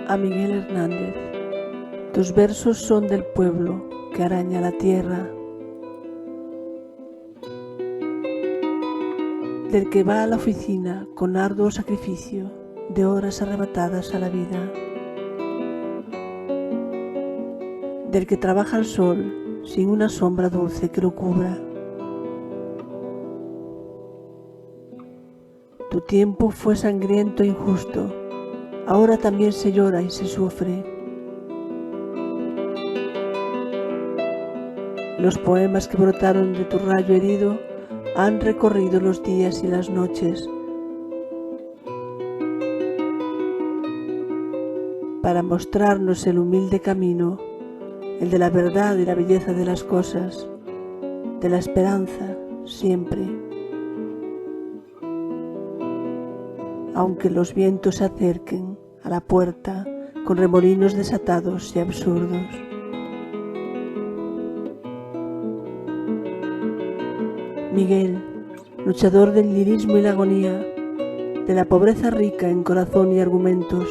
A Miguel Hernández. Tus versos son del pueblo que araña la tierra, del que va a la oficina con arduo sacrificio de horas arrebatadas a la vida, del que trabaja al sol sin una sombra dulce que lo cubra. Tu tiempo fue sangriento e injusto, ahora también se llora y se sufre. Los poemas que brotaron de tu rayo herido han recorrido los días y las noches para mostrarnos el humilde camino, el de la verdad y la belleza de las cosas, de la esperanza siempre. Aunque los vientos se acerquen a la puerta con remolinos desatados y absurdos. Miguel, luchador del lirismo y la agonía, de la pobreza rica en corazón y argumentos,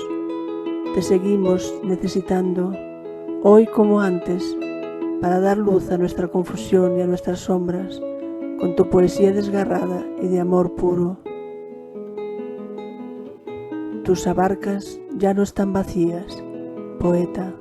te seguimos necesitando, hoy como antes, para dar luz a nuestra confusión y a nuestras sombras, con tu poesía desgarrada y de amor puro. Tus abarcas ya no están vacías, poeta.